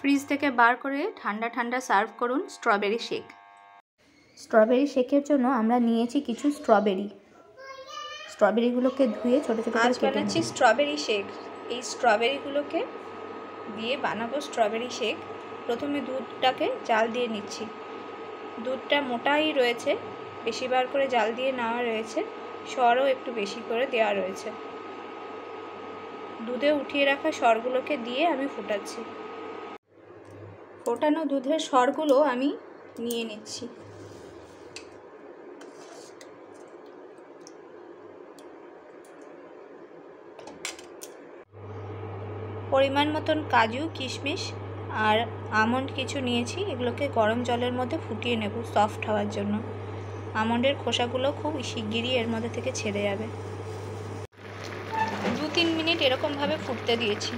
Fridge থেকে বার করে ঠান্ডা ঠান্ডা সার্ভ করুন স্ট্রবেরি শেক। স্ট্রবেরি শেকের জন্য আমরা নিয়েছি কিছু স্ট্রবেরিগুলোকে ধুয়ে ছোটো ছোটো করে কেটে বানাচ্ছি স্ট্রবেরি শেক। এই স্ট্রবেরিগুলোকে দিয়ে বানাবো স্ট্রবেরি শেক। প্রথমে দুধটাকে জাল দিয়ে নিচ্ছি। দুধটা মোটাই রয়েছে, বেশিবার করে জাল দিয়ে নেওয়া রয়েছে, সরও একটু বেশি করে দেওয়া রয়েছে। দুধে উঠিয়ে রাখা সরগুলোকে দিয়ে আমি ফোটাচ্ছি। ফোটানো দুধের সরগুলো আমি নিয়ে নিচ্ছি। পরিমাণ মতন কাজু, কিশমিশ আর আমন্ড কিছু নিয়েছি। এগুলোকে গরম জলের মধ্যে ফুটিয়ে নেব সফট হওয়ার জন্য। আমন্ডের খোসাগুলো খুব শিগগিরই এর মধ্যে থেকে ছেড়ে যাবে। 2-3 মিনিট এরকমভাবে ফুটতে দিয়েছি।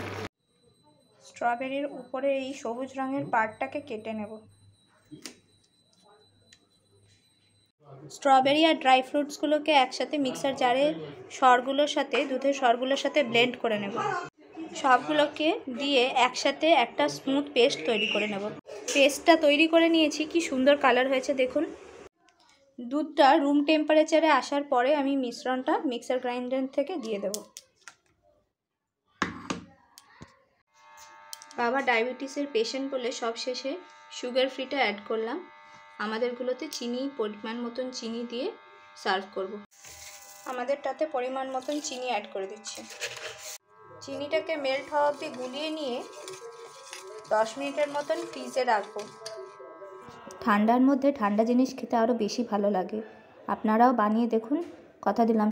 স্ট্রবেরির উপরে এই সবুজ রঙের পার্টটাকে কেটে নেব। স্ট্রবেরি আর ড্রাই ফ্রুটসগুলোকে একসাথে মিক্সার জারে সরগুলোর সাথে, দুধের সরগুলোর সাথে ব্লেন্ড করে নেব। সবগুলোকে দিয়ে একসাথে একটা স্মুথ পেস্ট তৈরি করে নেব। পেস্টটা তৈরি করে নিয়েছি, কি সুন্দর কালার হয়েছে দেখুন। দুধটা রুম টেম্পারেচারে আসার পরে আমি মিশ্রণটা মিক্সার গ্রাইন্ডার থেকে দিয়ে দেব। বাবা ডায়াবেটিসের পেশেন্ট বলে সব শেষে সুগার ফ্রিটা অ্যাড করলাম। আমাদেরগুলোতে চিনি পরিমাণ মতন চিনি দিয়ে সার্ভ করব। আমাদেরটাতে পরিমাণ মতন চিনি অ্যাড করে দিচ্ছি। চিনিটাকে মেল্ট হওয়া অবধি গুলিয়ে নিয়ে 10 মিনিটের মতন ফ্রিজে রাখবো। ঠান্ডার মধ্যে ঠান্ডা জিনিস খেতে আরও বেশি ভালো লাগে। আপনারাও বানিয়ে দেখুন, কথা দিলাম।